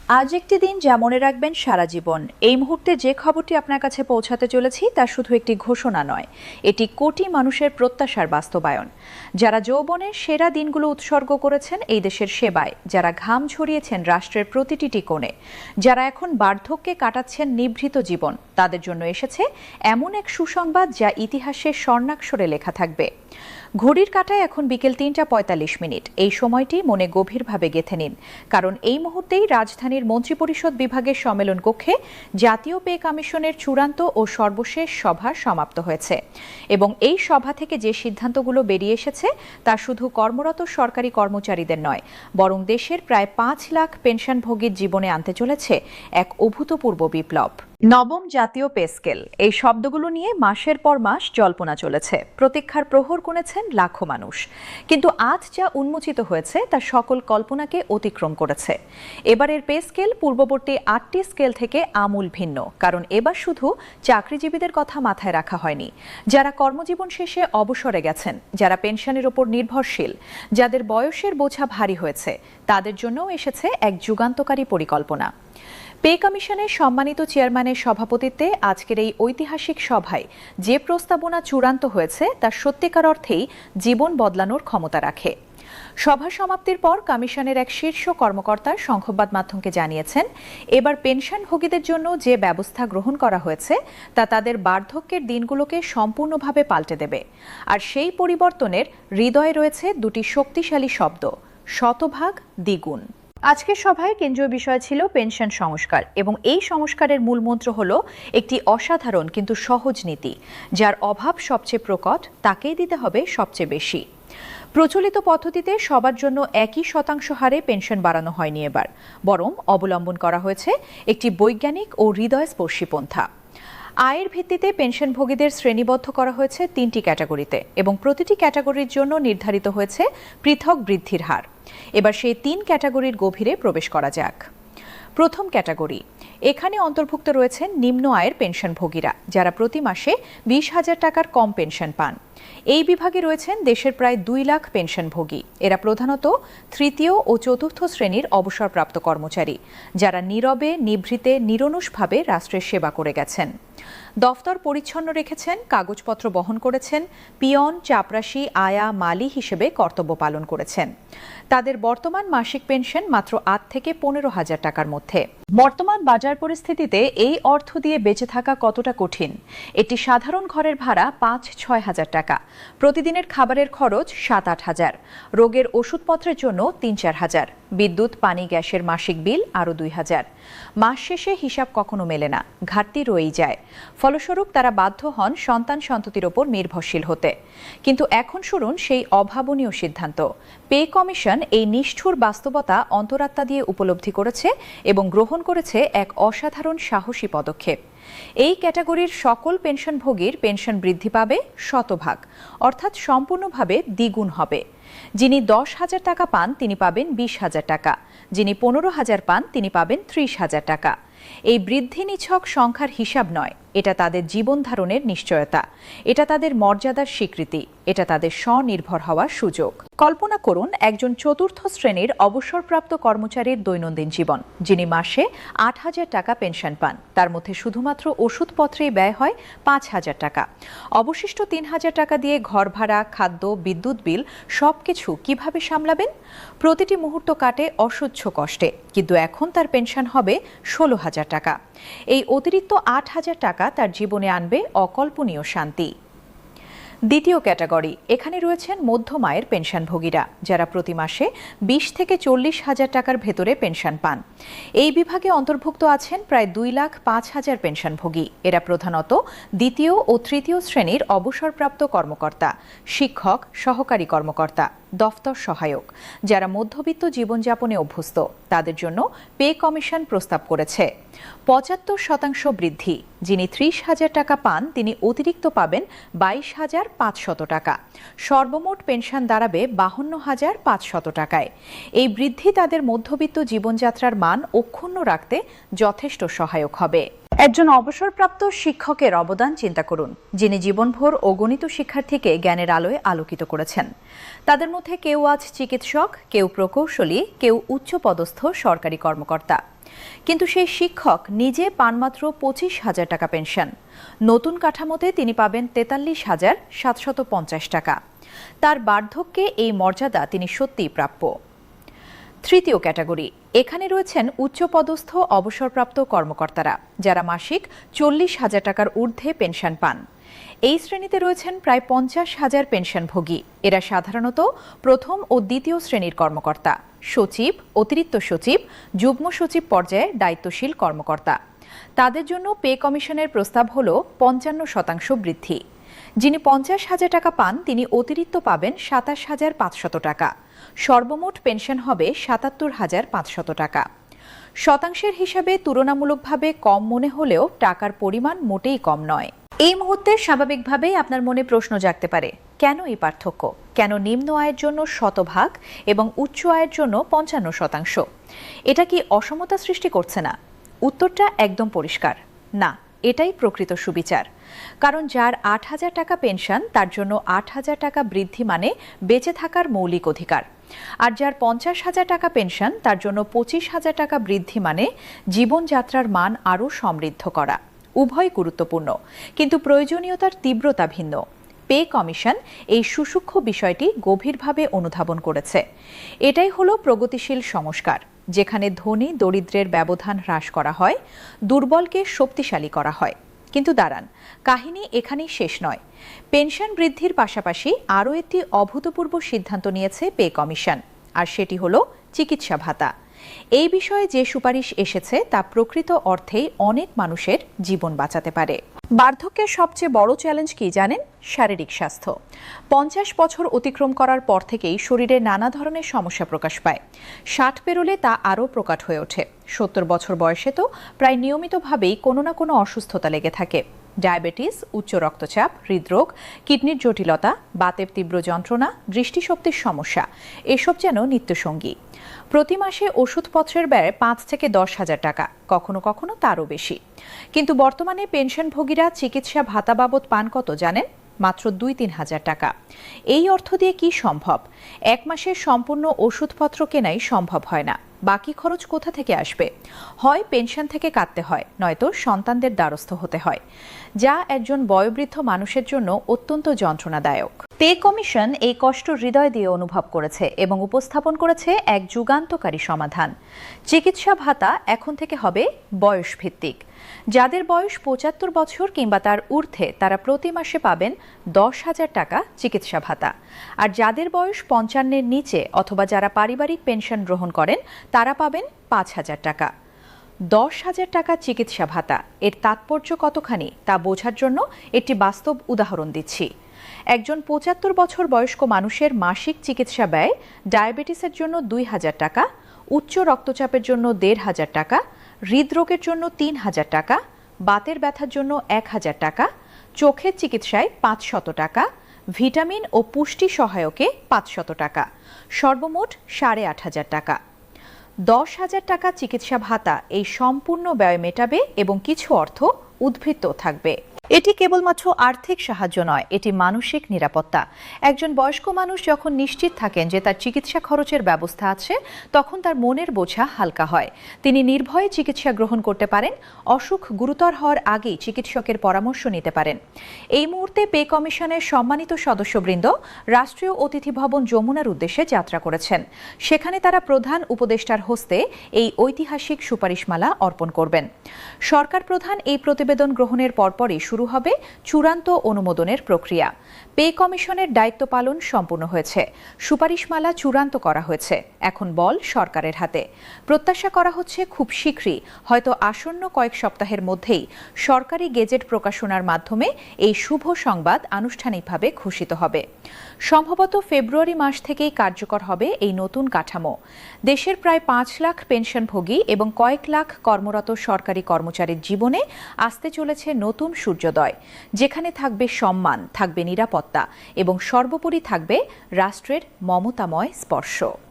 আজ একটি দিন যা মনে রাখবেন সারা জীবন। এই মুহূর্তে যে খবরটি আপনার কাছে পৌঁছাতে চলেছি তা শুধু একটি ঘোষণা নয়, এটি কোটি মানুষের প্রত্যাশার বাস্তবায়ন। যারা যৌবনের সেরা দিনগুলো উৎসর্গ করেছেন এই দেশের সেবায়, যারা ঘাম ঝরিয়েছেন রাষ্ট্রের প্রতিটি কোণে, যারা এখন বার্ধক্যে কাটাচ্ছেন নিভৃত জীবন, তাদের জন্য এসেছে এমন এক সুসংবাদ যা ইতিহাসের স্বর্ণাক্ষরে লেখা থাকবে। ঘড়ির কাঁটায় এখন বিকেল ৩:৪৫। এই সময়টি মনে গভীরভাবে গেঁথে নিন, কারণ এই মুহূর্তেই রাজধানীর মন্ত্রিপরিষদ বিভাগের সম্মেলন কক্ষে জাতীয় পে কমিশনের চূড়ান্ত ও সর্বশেষ সভা সমাপ্ত হয়েছে। এবং এই সভা থেকে যে সিদ্ধান্তগুলো বেরিয়ে এসেছে তা শুধু কর্মরত সরকারি কর্মচারীদের নয়, বরং দেশের প্রায় ৫ লাখ পেনশনভোগীর জীবনে আনতে চলেছে এক অভূতপূর্ব বিপ্লব। নবম জাতীয় পে স্কেল, এই শব্দগুলো নিয়ে মাসের পর মাস জল্পনা চলেছে, প্রতীক্ষার প্রহর গুনেছেন লাখো মানুষ। কিন্তু আজ যা উন্মোচিত হয়েছে তা সকল কল্পনাকে অতিক্রম করেছে। এবারের পে স্কেল পূর্ববর্তী ৮টি স্কেল থেকে আমূল ভিন্ন, কারণ এবার শুধু চাকরিজীবীদের কথা মাথায় রাখা হয়নি। যারা কর্মজীবন শেষে অবসরে গেছেন, যারা পেনশনের ওপর নির্ভরশীল, যাদের বয়সের বোঝা ভারী হয়েছে, তাদের জন্যও এসেছে এক যুগান্তকারী পরিকল্পনা। পে কমিশনের সম্মানিত চেয়ারম্যানের সভাপতিত্বে আজকের এই ঐতিহাসিক সভায় যে প্রস্তাবনা চূড়ান্ত হয়েছে তা সত্যিকার অর্থেই জীবন বদলানোর ক্ষমতা রাখে। সভা সমাপ্তির পর কমিশনের এক শীর্ষ কর্মকর্তা সংবাদ মাধ্যমকে জানিয়েছেন, এবার পেনশনভোগীদের জন্য যে ব্যবস্থা গ্রহণ করা হয়েছে তা তাদের বার্ধক্যের দিনগুলোকে সম্পূর্ণভাবে পাল্টে দেবে। আর সেই পরিবর্তনের হৃদয়ে রয়েছে দুটি শক্তিশালী শব্দ: শতভাগ, দ্বিগুণ। আজকের সভায় কেন্দ্রীয় বিষয় ছিল পেনশন সংস্কার, এবং এই সংস্কারের মূলমন্ত্র হল একটি অসাধারণ কিন্তু সহজ নীতি, যার অভাব সবচেয়ে প্রকট তাকেই দিতে হবে সবচেয়ে বেশি। প্রচলিত পদ্ধতিতে সবার জন্য একই শতাংশ হারে পেনশন বাড়ানো হয়নি এবার, বরং অবলম্বন করা হয়েছে একটি বৈজ্ঞানিক ও হৃদয়স্পর্শী পন্থা। আয়ের ভিত্তিতে পেনশনভোগীদের শ্রেণীবদ্ধ করা হয়েছে ৩টি ক্যাটাগরিতে, এবং প্রতিটি ক্যাটাগরির জন্য নির্ধারিত হয়েছে পৃথক বৃদ্ধির হার। এবার সেই ৩ ক্যাটাগরির গভীরে প্রবেশ করা যাক। প্রথম ক্যাটাগরি, এখানে অন্তর্ভুক্ত রয়েছেন নিম্ন আয়ের পেনশনভোগীরা, যারা প্রতি মাসে ২০,০০০ টাকার কম পেনশন পান। এই বিভাগে রয়েছেন দেশের প্রায় ২ লাখ পেনশনভোগী। এরা প্রধানত তৃতীয় ও চতুর্থ শ্রেণীর অবসরপ্রাপ্ত কর্মচারী, যারা নীরবে নিভৃতে নিরনুষভাবে রাষ্ট্রের সেবা করে গেছেন। দফতর পরিচ্ছন্ন রেখেছেন, কাগজপত্র বহন করেছেন, পিয়ন, চাপরাশি, আয়া, মালি হিসেবে কর্তব্য পালন করেছেন। তাদের বর্তমান মাসিক পেনশন মাত্র ৮ থেকে ১৫,০০০ টাকার মধ্যে। বর্তমান বাজার পরিস্থিতিতে এই অর্থ দিয়ে বেঁচে থাকা কতটা কঠিন। একটি সাধারণ ঘরের ভাড়া ৫-৬ হাজার টাকা, প্রতিদিনের খাবারের খরচ ৭-৮ হাজার, রোগের ওষুধপত্রের জন্য ৩-৪ হাজার, বিদ্যুৎ, পানি, গ্যাসের মাসিক বিল আরও ২ হাজার। মাস শেষে হিসাব কখনো মেলে না, ঘাটতি রয়েই যায়। ফলস্বরূপ তারা বাধ্য হন সন্তান সন্ততির ওপর নির্ভরশীল হতে। কিন্তু এখন শুনুন সেই অভাবনীয় সিদ্ধান্ত। পে কমিশন এই নিষ্ঠুর বাস্তবতা অন্তরাত্মা দিয়ে উপলব্ধি করেছে এবং গ্রহণ করেছে এক অসাধারণ সাহসী পদক্ষেপ। এই ক্যাটাগরির সকল পেনশনভোগীর পেনশন বৃদ্ধি পাবে শতভাগ, অর্থাৎ সম্পূর্ণভাবে দ্বিগুণ হবে। যিনি ১০,০০০ টাকা পান তিনি পাবেন ২০,০০০ টাকা, যিনি ১৫,০০০ পান তিনি পাবেন ৩০,০০০ টাকা। এই বৃদ্ধি নিছক সংখ্যার হিসাব নয়, এটা তাদের জীবন ধারণের নিশ্চয়তা, এটা তাদের মর্যাদার স্বীকৃতি, এটা তাদের স্বনির্ভর হওয়ার সুযোগ। কল্পনা করুন একজন চতুর্থ শ্রেণীর অবসরপ্রাপ্ত কর্মচারীর দৈনন্দিন জীবন, যিনি মাসে ৮,০০০ টাকা পেনশন পান। তার মধ্যে শুধুমাত্র ওষুধপত্রেই ব্যয় হয় ৫,০০০ টাকা। অবশিষ্ট ৩,০০০ টাকা দিয়ে ঘর ভাড়া, খাদ্য, বিদ্যুৎ বিল সবকিছু কিভাবে সামলাবেন? প্রতিটি মুহূর্ত কাটে অসহ্য কষ্টে, কিন্তু এখন তার পেনশন হবে ১৬,০০০ টাকা। এই অতিরিক্ত ৮,০০০ টাকা তার জীবনে আনবে অকল্পনীয় শান্তি। দ্বিতীয় ক্যাটাগরি, এখানে রয়েছেন মধ্যম আয়ের পেনশনভোগীরা, যারা প্রতি মাসে ২০ থেকে ৪০,০০০ টাকার ভেতরে পেনশন পান। এই বিভাগে অন্তর্ভুক্ত আছেন প্রায় ২,৫,০০০ পেনশনভোগী। এরা প্রধানত দ্বিতীয় ও তৃতীয় শ্রেণীর অবসরপ্রাপ্ত কর্মকর্তা, শিক্ষক, সহকারী কর্মকর্তা, দফতর সহায়ক, যারা মধ্যবিত্ত জীবনযাপনে অভ্যস্ত। তাদের জন্য পে কমিশন প্রস্তাব করেছে ৭৫% বৃদ্ধি। যিনি ৩০,০০০ টাকা পান তিনি অতিরিক্ত পাবেন ২২,৫০০ টাকা। সর্বমোট পেনশন দাঁড়াবে ৫২,৫০০ টাকায়। এই বৃদ্ধি তাদের মধ্যবিত্ত জীবনযাত্রার মান অক্ষুণ্ণ রাখতে যথেষ্ট সহায়ক হবে। একজন অবসরপ্রাপ্ত শিক্ষকের অবদান চিন্তা করুন, যিনি জীবনভর অগণিত শিক্ষার্থীকে জ্ঞানের আলোয় আলোকিত করেছেন। তাদের মধ্যে কেউ আজ চিকিৎসক, কেউ প্রকৌশলী, কেউ উচ্চপদস্থ সরকারি কর্মকর্তা। কিন্তু সেই শিক্ষক নিজে পান মাত্র 25,000 টাকা পেনশন। নতুন কাঠামোতে তিনি পাবেন 43,750 টাকা। তার বার্ধক্যে এই মর্যাদা তিনি সত্যিই প্রাপ্য। তৃতীয় ক্যাটাগরি, এখানে রয়েছেন উচ্চপদস্থ অবসরপ্রাপ্ত কর্মকর্তারা, যারা মাসিক 40,000 টাকার ঊর্ধ্বে পেনশন পান। এই শ্রেণীতে রয়েছেন প্রায় 50,000 পেনশনভোগী। এরা সাধারণত প্রথম ও দ্বিতীয় শ্রেণীর কর্মকর্তা, সচিব, অতিরিক্ত সচিব, যুগ্ম সচিব পর্যায়ে দায়িত্বশীল কর্মকর্তা। তাদের জন্য পে কমিশনের প্রস্তাব হল 55% বৃদ্ধি। যিনি 50,000 টাকা পান তিনি অতিরিক্ত পাবেন 27,500 টাকা। সর্বমোট পেনশন হবে 77,500 টাকা। শতাংশের হিসাবে তুলনামূলকভাবে কম মনে হলেও টাকার পরিমাণ মোটেই কম নয়। এই মুহূর্তে স্বাভাবিকভাবেই আপনার মনে প্রশ্ন জাগতে পারে, কেন এই পার্থক্য? কেন নিম্ন আয়ের জন্য 100% এবং উচ্চ আয়ের জন্য 55%? এটা কি অসমতা সৃষ্টি করছে না? উত্তরটা একদম পরিষ্কার, না, এটাই প্রকৃত সুবিচার। কারণ যার 8,000 টাকা পেনশন তার জন্য 8,000 টাকা বৃদ্ধি মানে বেঁচে থাকার মৌলিক অধিকার। আর যার 50,000 টাকা পেনশন তার জন্য 25,000 টাকা বৃদ্ধি মানে জীবনযাত্রার মান আরও সমৃদ্ধ করা। উভয় গুরুত্বপূর্ণ, কিন্তু প্রয়োজনীয়তার তীব্রতা ভিন্ন। পে কমিশন এই সুসূক্ষ্ম বিষয়টি গভীরভাবে অনুধাবন করেছে। এটাই হলো প্রগতিশীল সংস্কার, যেখানে ধনী দরিদ্রের ব্যবধান হ্রাস করা হয়, দুর্বলকে শক্তিশালী করা হয়। কিন্তু দাঁড়ান, কাহিনী এখানেই শেষ নয়। পেনশন বৃদ্ধির পাশাপাশি আরও একটি অভূতপূর্ব সিদ্ধান্ত নিয়েছে পে কমিশন, আর সেটি হলো চিকিৎসা ভাতা। এই বিষয়ে যে সুপারিশ এসেছে তা প্রকৃত অর্থেই অনেক মানুষের জীবন বাঁচাতে পারে। বার্ধক্যের সবচেয়ে বড় চ্যালেঞ্জ কি জানেন? শারীরিক স্বাস্থ্য। 50 বছর অতিক্রম করার পর থেকেই শরীরে নানা ধরনের সমস্যা প্রকাশ পায়। 60 পেরোলে তা আরও প্রকট হয়ে ওঠে। 70 বছর বয়সে তো প্রায় নিয়মিতভাবেই কোনো না কোনো অসুস্থতা লেগে থাকে। ডায়াবেটিস, উচ্চ রক্তচাপ, হৃদরোগ, কিডনির জটিলতা, বাতের তীব্র যন্ত্রণা, দৃষ্টিশক্তির সমস্যা, এসব যেন নিত্যসঙ্গী। প্রতি মাসে ওষুধপত্রের ব্যয় 5 থেকে 10,000 টাকা, কখনো কখনো তারও বেশি। কিন্তু বর্তমানে পেনশনভোগীরা চিকিৎসা ভাতা বাবদ পান কত জানেন? মাত্র 2-3 হাজার টাকা। এই অর্থ দিয়ে কি সম্ভব? এক মাসের সম্পূর্ণ ওষুধপত্র কেনাই সম্ভব হয় না। বাকি খরচ কোথা থেকে আসবে? হয় পেনশন থেকে কাটতে হয়, নয়তো সন্তানদের দ্বারস্থ হতে হয়, যা একজন বয়োবৃদ্ধ মানুষের জন্য অত্যন্ত যন্ত্রণাদায়ক। পে কমিশন এই কষ্ট হৃদয় দিয়ে অনুভব করেছে এবং উপস্থাপন করেছে এক যুগান্তকারী সমাধান। চিকিৎসা ভাতা এখন থেকে হবে বয়সভিত্তিক। যাদের বয়স 75 বছর কিংবা তার ঊর্ধ্বে তারা প্রতি মাসে পাবেন 10,000 টাকা চিকিৎসা ভাতা। আর যাদের বয়স 55-এর নিচে অথবা যারা পারিবারিক পেনশন গ্রহণ করেন তারা পাবেন 5,000 টাকা। 10,000 টাকা চিকিৎসা ভাতা, এর তাৎপর্য কতখানি তা বোঝার জন্য একটি বাস্তব উদাহরণ দিচ্ছি। একজন 75 বছর বয়স্ক মানুষের মাসিক চিকিৎসা ব্যয় ডায়াবেটিসের জন্য 2,000 টাকা, উচ্চ রক্তচাপের জন্য 1,500 টাকা, হৃদরোগের জন্য 3,000 টাকা, বাতের ব্যথার জন্য 1,000 টাকা, চোখের চিকিৎসায় 500 টাকা, ভিটামিন ও পুষ্টি সহায়কে 500 টাকা, সর্বমোট 8,500 টাকা। 10,000 টাকা চিকিৎসা ভাতা এই সম্পূর্ণ ব্যয় মেটাবে এবং কিছু অর্থ উদ্বৃত্ত থাকবে। এটি কেবলমাত্র আর্থিক সাহায্য নয়, এটি মানসিক নিরাপত্তা। একজন বয়স্ক মানুষ যখন নিশ্চিত থাকেন যে তার চিকিৎসা খরচের ব্যবস্থা আছে, তখন তার মনের বোঝা হালকা হয়। তিনি নির্ভয়ে চিকিৎসা গ্রহণ করতে পারেন, অসুখ গুরুতর হওয়ার আগেই চিকিৎসকের পরামর্শ নিতে পারেন। এই মুহূর্তে পে কমিশনের সম্মানিত সদস্যবৃন্দ রাষ্ট্রীয় অতিথি ভবন যমুনার উদ্দেশ্যে যাত্রা করেছেন। সেখানে তারা প্রধান উপদেষ্টার হস্তে এই ঐতিহাসিক সুপারিশমালা অর্পণ করবেন। সরকার প্রধান এই প্রতিবেদন গ্রহণের পরপরই শুরু হবে চূড়ান্ত অনুমোদনের প্রক্রিয়া। পে কমিশনের দায়িত্ব পালন সম্পূর্ণ হয়েছে, সুপারিশমালা চূড়ান্ত করা হয়েছে। এখন বল সরকারের হাতে। প্রত্যাশা করা হচ্ছে খুব শীঘ্রই, হয়তো আসন্ন কয়েক সপ্তাহের মধ্যেই সরকারি গেজেট প্রকাশনার মাধ্যমে এই শুভ সংবাদ আনুষ্ঠানিকভাবে ঘোষিত হবে। সম্ভবত ফেব্রুয়ারি মাস থেকেই কার্যকর হবে এই নতুন কাঠামো। দেশের প্রায় 5 লাখ পেনশনভোগী এবং কয়েক লাখ কর্মরত সরকারি কর্মচারীর জীবনে আসতে চলেছে নতুন সূর্যোদয়, যেখানে থাকবে সম্মান, থাকবে নিরাপত্তা এবং সর্বোপরি থাকবে রাষ্ট্রের মমতাময় স্পর্শ।